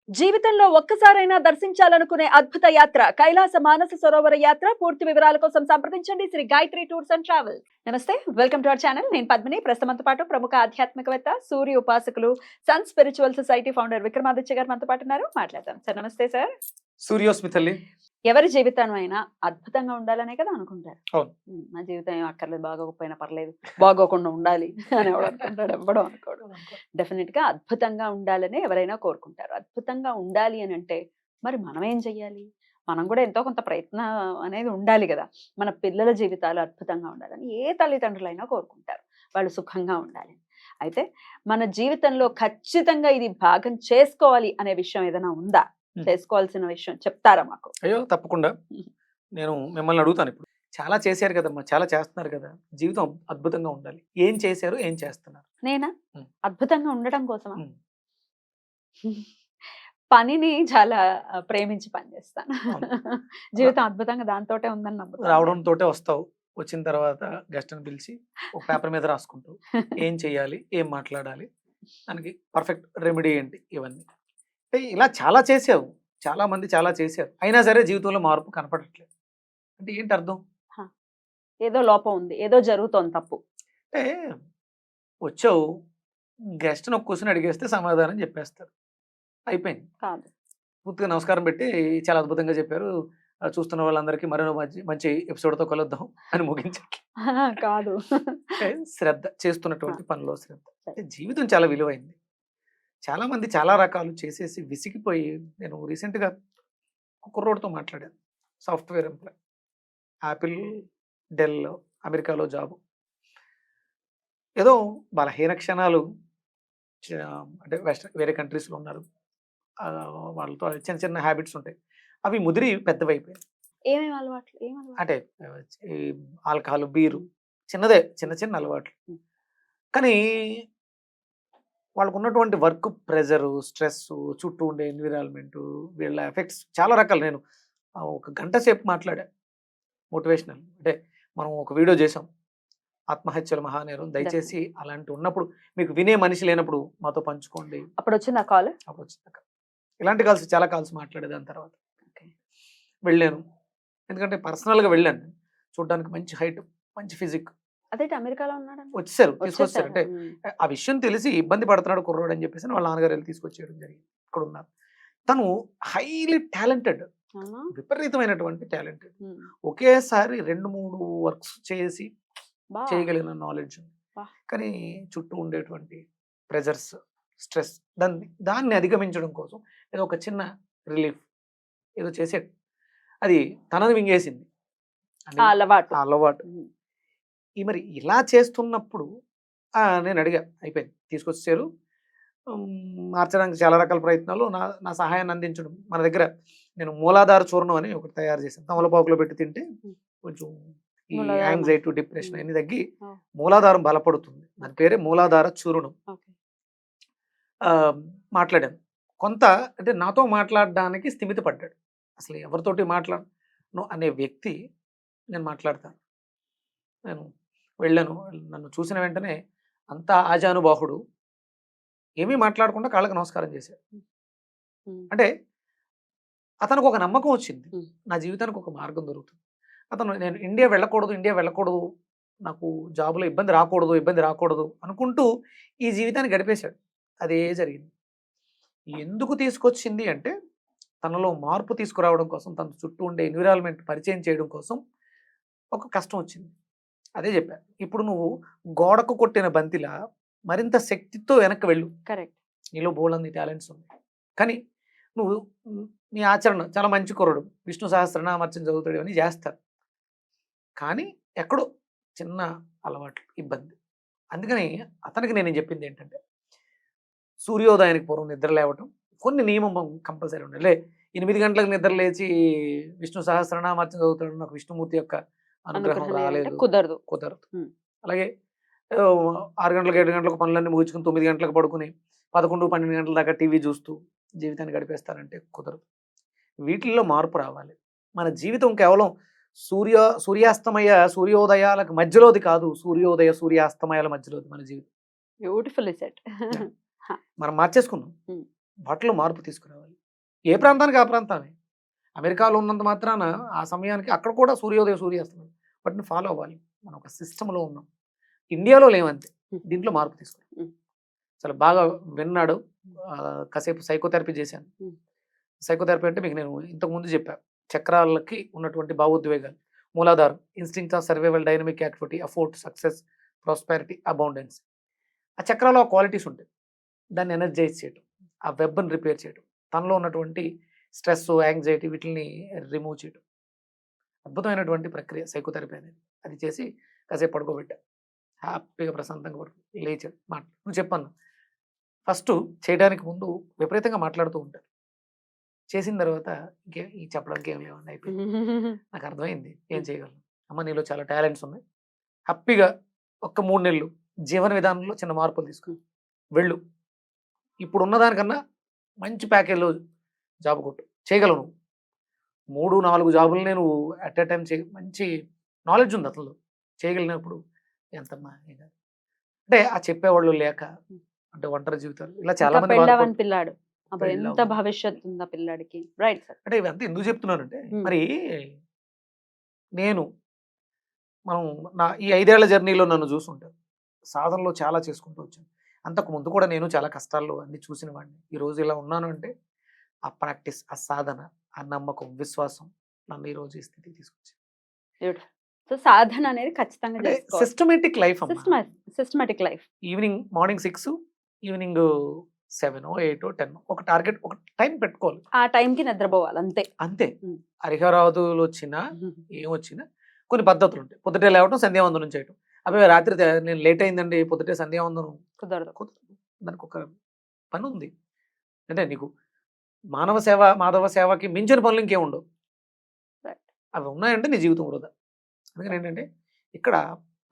జీవితంలో ఒక్కసారైనా దర్శించాలనుకునే అద్భుత యాత్ర కైలాస మానస సరోవర యాత్ర. పూర్తి వివరాల కోసం సంప్రదించండి Shri Gayatri tours and travels. నమస్తే, వెల్కమ్ టు అవర్ ఛానల్. నేను పద్మిని. ప్రస్తుతంతో పాటు ప్రముఖ ఆధ్యాత్మికవేత్త, సూర్య ఉపాసకులు, sun spiritual society founder Vikramaditya గారు మనతో పాటు ఉన్నారు. మాట్లాడదాం సార్. నమస్తే సార్. సూర్యోస్మి తల్లి. ఎవరి జీవితం అయినా అద్భుతంగా ఉండాలనే కదా అనుకుంటారు. అవును. నా జీవితం ఏం అక్కర్లేదు, బాగోకపోయినా పర్లేదు, బాగోకుండా ఉండాలి అని ఎవడు అనుకుంటాడు? ఎవ్వడం అనుకోడు. డెఫినెట్ గా అద్భుతంగా ఉండాలని ఎవరైనా కోరుకుంటారు. అద్భుతంగా ఉండాలి అని అంటే మరి మనం ఏం చెయ్యాలి? మనం కూడా ఎంతో కొంత ప్రయత్నం అనేది ఉండాలి కదా. మన పిల్లల జీవితాలు అద్భుతంగా ఉండాలని ఏ తల్లిదండ్రులైనా కోరుకుంటారు. వాళ్ళు సుఖంగా ఉండాలి. అయితే మన జీవితంలో ఖచ్చితంగా ఇది భాగం చేసుకోవాలి అనే విషయం ఏదైనా ఉందా? చేసుకోవాల్సిన విషయం చెప్తారా మాకు? అయ్యో తప్పకుండా. నేను మిమ్మల్ని అడుగుతాను ఇప్పుడు. చాలా చేశారు కదమ్మా, చాలా చేస్తున్నారు కదా, జీవితం అద్భుతంగా ఉండాలి. ఏం చేశారు, ఏం చేస్తున్నారు? నేనా? అద్భుతంగా ఉండటం కోసమా? ఉమ్. పనిని చాలా ప్రేమించి పని చేస్తాను. అవును. జీవితం అద్భుతంగా దాంతోటే ఉందని నమ్ముతాను. రావడం తోటే వస్తావు. వచ్చిన తర్వాత గెస్ట్ అని పిలిచి ఒక పేపర్ మీద రాసుకుంటావు ఏం చేయాలి, ఏం మాట్లాడాలి, దానికి పర్ఫెక్ట్ రెమెడీ ఏంటి, ఇవన్నీ. అంటే ఇలా చాలా చేసావు, చాలా మంది చాలా చేశారు, అయినా సరే జీవితంలో మార్పు కనపడట్లేదు. అంటే ఏంటి అర్థం? ఏదో లోపం ఉంది, ఏదో జరుగుతోంది తప్పు. అంటే వచ్చావు, గెస్ట్ ఒక క్వశ్చన్ అడిగేస్తే సమాధానం చెప్పేస్తారు, అయిపోయింది. కాదు, పూర్తిగా నమస్కారం పెట్టి చాలా అద్భుతంగా చెప్పారు, చూస్తున్న వాళ్ళందరికీ మరో మంచి ఎపిసోడ్తో కలుద్దాం అని ముగించట్లేదు. కాదు. శ్రద్ధ, చేస్తున్నటువంటి పనిలో శ్రద్ధ. అంటే జీవితం చాలా విలువైంది. చాలా మంది చాలా రకాలు చేసేసి విసిగిపోయి, నేను రీసెంట్గా కుర్రోడ్తో మాట్లాడాను, సాఫ్ట్వేర్ ఎంప్లాయ్, యాపిల్, డెల్, అమెరికాలో జాబు. ఏదో బలహీన క్షణాలు, అంటే వేరే కంట్రీస్లో ఉన్నారు, వాళ్ళతో చిన్న చిన్న హ్యాబిట్స్ ఉంటాయి, అవి ముదిరి పెద్దవైపోయాయి. ఏమేమి అలవాట్లు? అంటే ఆల్కహాల్, బీరు, చిన్న చిన్న అలవాట్లు. కానీ వాళ్ళకు ఉన్నటువంటి వర్క్ ప్రెజరు, స్ట్రెస్, చుట్టూ ఉండే ఎన్విరాన్మెంట్, వీళ్ళ ఎఫెక్ట్స్ చాలా రకాలు. నేను ఒక గంట సేపు మాట్లాడా మోటివేషనల్. అంటే మనం ఒక వీడియో చేసాం, ఆత్మహత్యల మహానేరం. దయచేసి అలాంటి ఉన్నప్పుడు, మీకు వినే మనిషి లేనప్పుడు మాతో పంచుకోండి. అప్పుడు వచ్చింది ఆ కాల్. అప్పుడు వచ్చింది. ఇలాంటి కాల్స్, చాలా కాల్స్ మాట్లాడే దాని తర్వాత వెళ్ళాను. ఎందుకంటే పర్సనల్గా వెళ్ళాను, చూడడానికి మంచి హైట్, మంచి ఫిజిక్. అదే అమెరికాలో ఉన్నాడు, వచ్చేసారు, తీసుకొచ్చారు. అంటే ఆ విషయం తెలిసి ఇబ్బంది పడుతున్నాడు కుర్రోడు అని చెప్పేసి వాళ్ళ నాన్నగారు వెళ్ళి తీసుకొచ్చేయడం జరిగింది. ఇక్కడ ఉన్నారు. తను హైలీ టాలెంటెడ్, విపరీతమైనటువంటి టాలెంటెడ్. ఒకేసారి 2-3 వర్క్స్ చేసి చేయగలిగిన నాలెడ్జ్ ఉంది. కానీ చుట్టూ ఉండేటువంటి ప్రెజర్స్, స్ట్రెస్, దాన్ని అధిగమించడం కోసం ఏదో ఒక చిన్న రిలీఫ్ ఏదో చేసాడు. అది తనది మింగేసింది అలవాటు. మరి ఇలా చేస్తున్నప్పుడు నేను అడిగా, అయిపోయింది, తీసుకొచ్చారు, మార్చడానికి చాలా రకాల ప్రయత్నాలు, నా సహాయాన్ని అందించడం. మన దగ్గర నేను మూలాధార చూర్ణం అని ఒకటి తయారు చేశాను, తమలపాకులో పెట్టి తింటే కొంచెం ఈ యాంగ్జైటీ, డిప్రెషన్ అన్ని తగ్గి మూలాధారం బలపడుతుంది. దాని పేరే మూలాధార చూర్ణం. మాట్లాడాను కొంత, అంటే నాతో మాట్లాడడానికి స్థిమిత పడ్డాడు. అసలు ఎవరితోటి మాట్లాడను అనే వ్యక్తి, నేను మాట్లాడతాను. నేను వెళ్ళాను, నన్ను చూసిన వెంటనే అంతా ఆజానుబాహుడు, ఏమీ మాట్లాడకుండా కాళ్ళకి నమస్కారం చేశాడు. అంటే అతనికి ఒక నమ్మకం వచ్చింది, నా జీవితానికి ఒక మార్గం దొరుకుతుంది. అతను నేను ఇండియా వెళ్ళకూడదు, నాకు జాబులో ఇబ్బంది రాకూడదు అనుకుంటూ ఈ జీవితాన్ని గడిపేశాడు. అదే జరిగింది. ఎందుకు తీసుకొచ్చింది అంటే, తనలో మార్పు తీసుకురావడం కోసం, తన చుట్టూ ఉండే ఎన్విరాన్మెంట్ పరిచయం చేయడం కోసం ఒక కష్టం వచ్చింది. అదే చెప్పాను, ఇప్పుడు నువ్వు గోడకు కొట్టిన బంతిలా మరింత శక్తితో వెనక్కి వెళ్ళు. కరెక్ట్. నీలో బోల్డన్ని టాలెంట్స్ ఉన్నాయి, కానీ నువ్వు నీ ఆచరణ చాలా మంచి కుర్రడు, విష్ణు సహస్రనామార్చన చదువుతాడు, అని చేస్తారు, కానీ ఎక్కడో చిన్న అలవాట్లు, ఇబ్బంది. అందుకని అతనికి నేను చెప్పింది ఏంటంటే, సూర్యోదయానికి పూర్వం నిద్ర లేవటం, కొన్ని నియమం కంపల్సరీ ఉండాలి. 8 గంటలకు నిద్ర లేచి విష్ణు సహస్రనామార్చన చదువుతాడు, నాకు విష్ణుమూర్తి యొక్క అనుగ్రహం రాలేదు, కుదరదు. అలాగే 6 గంటలకు 7 గంటలకు పనులన్నీ ముగించుకుని 9 గంటలకు పడుకుని 11-12 గంటల దాకా టీవీ చూస్తూ జీవితాన్ని గడిపేస్తానంటే కుదరదు. వీటిల్లో మార్పు రావాలి. మన జీవితం కేవలం సూర్యోదయాలకు మధ్యలోది కాదు, సూర్యాస్తమయాల మధ్యలోది మన జీవితం. Beautifully set. మనం మార్చేసుకున్నాం, వాటిలో మార్పు తీసుకురావాలి. ఏ ప్రాంతానికి ఆ ప్రాంతాన్ని. అమెరికాలో ఉన్నంత మాత్రాన ఆ సమయానికి అక్కడ కూడా సూర్యోదయం సూర్యాస్తమయం వాటిని ఫాలో అవ్వాలి. మనం ఒక సిస్టంలో ఉన్నాం. ఇండియాలో లేవంతే. దీంట్లో మార్పు తీసుకున్నాం. అసలు బాగా విన్నాడు. కాసేపు సైకోథెరపీ చేశాను. సైకోథెరపీ అంటే మీకు నేను ఇంతకు ముందు చెప్పా. చక్రాలకి ఉన్నటువంటి భావోద్వేగాలు, మూలాధారం, instinct of survival, dynamic activity, effort, success, prosperity, abundance. ఆ చక్రాలో ఆ క్వాలిటీస్ ఉంటాయి. దాన్ని ఎనర్జైజ్ చేయటం, ఆ వెబ్ని రిపేర్ చేయటం, తనలో ఉన్నటువంటి స్ట్రెస్, యాంగ్జైటీ వీటిని రిమూవ్ చేయటం. అద్భుతమైనటువంటి ప్రక్రియ సైకోథెరపీ అనేది. అది చేసి కాసేపు పడుకోబెట్టా. హ్యాపీగా ప్రశాంతంగా పడుకో లేచాడు. నువ్వు చెప్పన్నా ఫస్ట్ చేయడానికి ముందు విపరీతంగా మాట్లాడుతూ ఉంటారు. చేసిన తర్వాత ఈ చెప్పడానికి ఏం లేవండి అయిపోయింది. నాకు అర్థమైంది ఏం చేయగలను. అమ్మ నీలో చాలా టాలెంట్స్ ఉన్నాయి. హ్యాపీగా ఒక్క 3 నెలలు జీవన విధానంలో చిన్న మార్పులు తీసుకుని వెళ్ళు. ఇప్పుడు ఉన్నదానికన్నా మంచి ప్యాకేజ్లో జాబ్ కొట్టు, చేయగలవు నువ్వు. 3-4 జాబులు నువ్వు అట్ ఏ టైం మంచి నాలెడ్జ్ ఉంది అతను చేయగలిగినప్పుడు ఎంతమ్మా అంటే ఆ చెప్పేవాళ్ళు లేక అంటే ఒంటరి జీవితాలు ఇలా చాలా మంది పెళ్ళావని పిల్లాడు అప్పుడు ఎంత భవిష్యత్తు ఉందా పిల్లాడికి. Right sir. అంటే ఇవంతా ఎందుకు చెప్తున్నానంటే మరి మనం ఈ 5 ఏళ్ల జర్నీలో నన్ను చూసుంటాను. సాధనలో చాలా చేసుకుంటూ వచ్చాను. అంతకు ముందు కూడా నేను చాలా కష్టాల్లో అన్ని చూసిన వాడిని. ఈ రోజు ఇలా ఉన్నాను అంటే ఆ ప్రాక్టీస్, ఆ సాధన, ఆ నమ్మకం, విశ్వాసం నన్ను ఈ రోజు ఈ స్థితికి తీసుకొచ్చింది. సో సాధన అనేది ఖచ్చితంగా చేసుకోవాలి. సిస్టమేటిక్ లైఫ్ అమ్మా. Systematic life. Evening morning 6, evening 7, 8, 10 ఒక టార్గెట్, ఒక టైం పెట్టుకోవాలి. ఆ టైంకి నిద్రపోవాలి అంతే. అంతే. హరిహరాదులు వచ్చినా ఏమొచ్చినా కొన్ని పద్ధతులు ఉంటాయి. పొద్దుటే లేవటం, సంధ్యావందనం చేయటం. అవి రాత్రి నేను లేట్ అయిందండి పొద్దుటే సంధ్యావందనం కుదరదు. దానికి ఒక పని ఉంది. అంటే నీకు మానవ సేవ, మాధవ సేవకి మించిన పనులు ఇంకేం ఉండవు. అవి ఉన్నాయంటే నీ జీవితం వృధా. అందుకని ఏంటంటే ఇక్కడ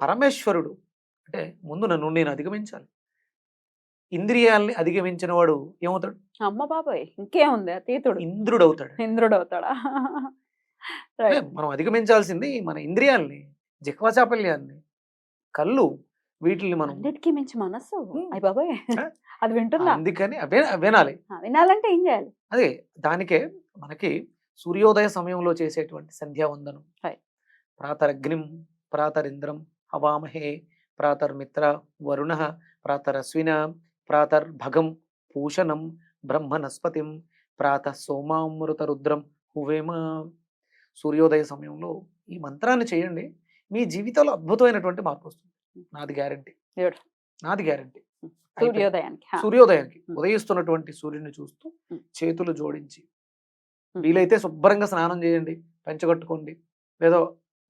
పరమేశ్వరుడు అంటే ముందు నేను అధిగమించాలి. ఇంద్రియాల్ని అధిగమించిన వాడు ఏమవుతాడు? అమ్మ బాబాయ్ ఇంకేముంది, అతీతుడు, ఇంద్రుడు అవుతాడు. ఇంద్రుడు అవుతాడా? మనం అధిగమించాల్సింది మన ఇంద్రియాల్ని, జిహ్వాచాపల్యాన్ని, కళ్ళు, వీటిని మనం అన్నిటికీ మించి మనస్సు. అయ్య బాబాయ్ అది వింటుందా? అందుకని వినాలి. వినాలంటే ఏం చేయాలి? అదే దానికే మనకి సూర్యోదయ సమయంలో చేసేటువంటి సంధ్యావందనం, ప్రాతరగ్నిం ప్రాతరింద్రం హవామహే ప్రాతర్మిత్ర వరుణ ప్రాతరశ్విన ప్రాతర్భగం పూషణం బ్రహ్మనస్పతిం ప్రాత సోమామృత రుద్రం హువేమ. సూర్యోదయ సమయంలో ఈ మంత్రాన్ని చేయండి, మీ జీవితంలో అద్భుతమైనటువంటి మార్పు వస్తుంది. నాది గ్యారంటీ. సూర్యోదయానికి ఉదయిస్తున్నటువంటి సూర్యుని చూస్తూ చేతులు జోడించి వీలైతే శుభ్రంగా స్నానం చేయండి, పంచగట్టుకోండి, లేదో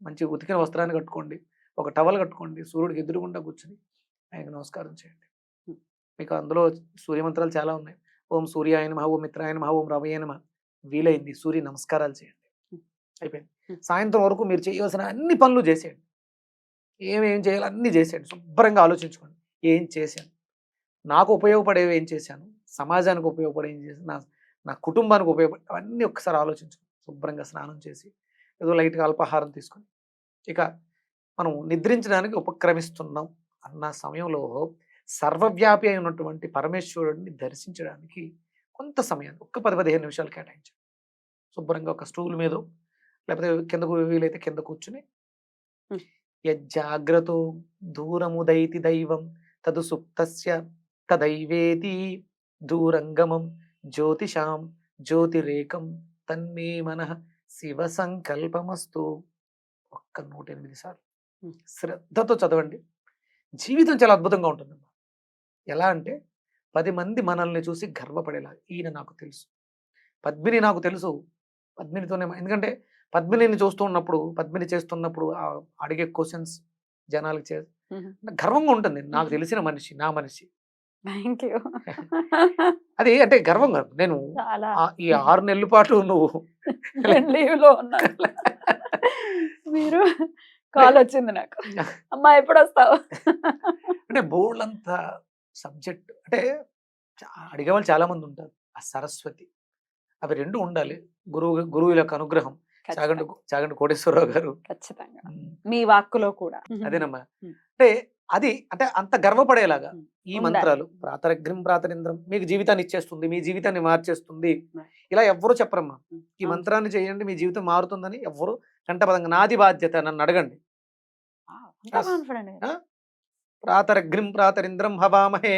మంచి ఉతికిన వస్త్రాన్ని కట్టుకోండి, ఒక టవల్ కట్టుకోండి, సూర్యుడికి ఎదురుగుండా కూర్చుని ఆయనకు నమస్కారం చేయండి. మీకు అందులో సూర్యమంత్రాలు చాలా ఉన్నాయి. ఓం సూర్యాయ నమః, ఓం మిత్రాయ నమః, ఓం రవయ్య నమః. వీలైంది సూర్య నమస్కారాలు చేయండి. అయిపోయింది. సాయంత్రం వరకు మీరు చేయవలసిన అన్ని పనులు చేసేయండి. ఏమేం చేయాలో అన్నీ చేసేయండి. శుభ్రంగా ఆలోచించుకోండి, ఏం చేశాను, నాకు ఉపయోగపడేవి ఏం చేశాను, సమాజానికి ఉపయోగపడే ఏం చేశాను, నా కుటుంబానికి ఉపయోగపడే అవన్నీ ఒకసారి ఆలోచించుకోండి. శుభ్రంగా స్నానం చేసి ఏదో లైట్గా అల్పాహారం తీసుకొని ఇక మనం నిద్రించడానికి ఉపక్రమిస్తున్నాం అన్న సమయంలో సర్వవ్యాపి అయి ఉన్నటువంటి పరమేశ్వరుడిని దర్శించడానికి కొంత సమయాన్ని ఒక్క 10-15 నిమిషాలు కేటాయించండి. శుభ్రంగా ఒక స్టూల్ మీదో లేకపోతే కిందకు వీలైతే కింద కూర్చుని యజ్జాగ్రతో దూరముదైతి దైవం తదు సుప్తస్య తదైవేతి దూరంగమం జ్యోతిషాం జ్యోతిరేకం తన్మే మనః శివ సంకల్పమస్తు. ఒక్క 108 సార్లు శ్రద్ధతో చదవండి. జీవితం చాలా అద్భుతంగా ఉంటుందమ్మా. ఎలా అంటే 10 మంది మనల్ని చూసి గర్వపడేలా, ఈయన నాకు తెలుసు, పద్మిని నాకు తెలుసు, పద్మినితోనే. ఎందుకంటే పద్మినిని చూస్తూ ఉన్నప్పుడు, పద్మిని చేస్తున్నప్పుడు అడిగే క్వశ్చన్స్ జనాలకి గర్వంగా ఉంటుంది. నాకు తెలిసిన మనిషి, నా మనిషి. అది అంటే గర్వంగా. నేను ఈ 6 నెలల పాటు నువ్వు లీవ్ లో ఉన్నా, మీరు కాల్ వచ్చింది నాకు, అమ్మా ఎప్పుడు వస్తావు అంటే బోర్డంత సబ్జెక్ట్. అంటే అడిగేవాళ్ళు చాలా మంది ఉంటారు. ఆ సరస్వతి అవి 2 ఉండాలి. గురువు యొక్క అనుగ్రహం. చాగంటి కోటేశ్వరరావు గారు ఖచ్చితంగా మీ వాక్కులో కూడా అదేనమ్మా. అంటే అది అంటే అంత గర్వపడేలాగా ఉమ్. ఈ ఉండాలి. మంత్రాలు ప్రాతరగ్రం ప్రాతరింద్రం మీకు జీవితాన్ని ఇచ్చేస్తుంది, మీ జీవితాన్ని మార్చేస్తుంది, Right. ఇలా ఎవ్వరూ చెప్పరమ్మా. ఉమ్. ఈ అవును. మంత్రాన్ని చేయండి మీ జీవితం మారుతుందని ఎవ్వరు కంటపదంగా నాది బాధ్యత నన్ను అడగండి. Wow, అంత Yes. కాన్ఫిడెంట్ ఆ? ప్రాతరగ్నిం ప్రాతరింద్రం హవామహే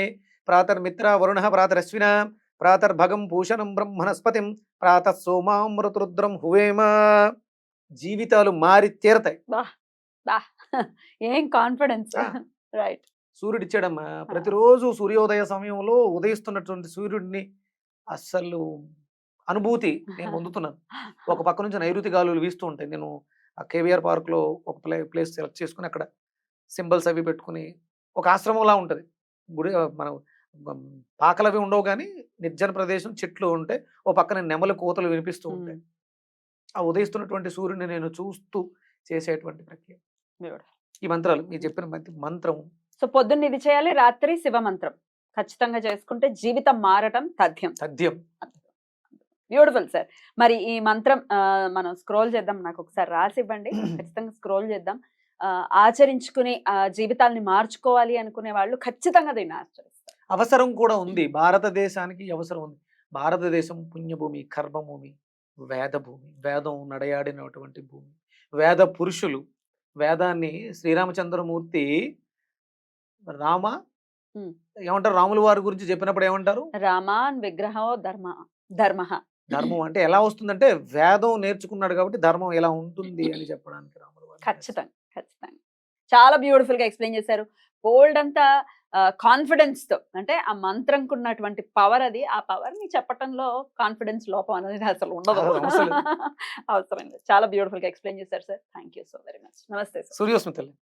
ప్రాతర్మిత్ర వరుణ ప్రాతరశ్విన ప్రాతర్భగం భూషణం బ్రహ్మణస్పతిం ప్రాతః సోమామృతరుద్రం హువేమ. జీవితాలు మారి తీరతాయి. ఏం కాన్ఫిడెన్స్. ఆ. రైట్. సూర్యుడిచ్చాడమ్మా. ప్రతిరోజు సూర్యోదయ సమయంలో ఉదయిస్తున్నటువంటి సూర్యుడిని అస్సలు అనుభూతి నేను పొందుతున్నాను. ఒక పక్క నుంచి నైరుతి గాలులు వీస్తూ ఉంటాయి. నేను ఆ కేవీఆర్ పార్క్లో ఒక ప్లేస్ సెలెక్ట్ చేసుకుని అక్కడ సింబల్స్ అవి పెట్టుకుని ఒక ఆశ్రమంలా ఉంటుంది. గుడి మనం పాకలు అవి ఉండవు కానీ నిర్జన ప్రదేశం, చెట్లు ఉంటాయి. ఓ పక్కన నెమలి కోతలు వినిపిస్తూ ఉంటాయి. ఆ ఉదయిస్తున్నటువంటి సూర్యుడిని నేను చూస్తూ చేసేటువంటి ప్రక్రియ ఈ మంత్రాలు. మీరు చెప్పిన మంత్రం. సో పొద్దున్న ఇది చేయాలి, రాత్రి శివ మంత్రం ఖచ్చితంగా చేసుకుంటే జీవితం మారటం తథ్యం. తథ్యం. Beautiful sir. మరి ఈ మంత్రం మనం స్క్రోల్ చేద్దాం, నాకు ఒకసారి రాసి ఇవ్వండి. ఖచ్చితంగా స్క్రోల్ చేద్దాం. ఆచరించుకుని జీవితాల్ని మార్చుకోవాలి అనుకునే వాళ్ళు ఖచ్చితంగా దీన్ని ఆచరిస్తారు. అవసరం కూడా ఉంది, భారతదేశానికి అవసరం ఉంది. భారతదేశం పుణ్యభూమి, కర్మభూమి, వేదభూమి, వేదం నడయాడినటువంటి భూమి, వేద పురుషులు. వేదాన్ని శ్రీరామచంద్రమూర్తి రామ ఏమంటారు, రాముల వారి గురించి చెప్పినప్పుడు ఏమంటారు, రామాన్ విగ్రహో ధర్మ. ధర్మం అంటే ఎలా వస్తుందంటే వేదం నేర్చుకున్నాడు కాబట్టి ధర్మం ఎలా ఉంటుంది అని చెప్పడానికి రాముల వారు. ఖచ్చితంగా ఖచ్చితంగా చాలా బ్యూటిఫుల్ గా ఎక్స్ప్లెయిన్ చేశారు. బోల్డ్ అంతా కాన్ఫిడెన్స్ తో, అంటే ఆ మంత్రంకు ఉన్నటువంటి పవర్ అది. ఆ పవర్ ని చెప్పటంలో కాన్ఫిడెన్స్ లోపం అనేది అసలు ఉండదు. అవసరం లేదు. అవసరం లేదు. చాలా బ్యూటిఫుల్ గా ఎక్స్ప్లెయిన్ చేశారు sir. Thank you so very much. నమస్తే సార్. సూర్యోస్మితల్లి.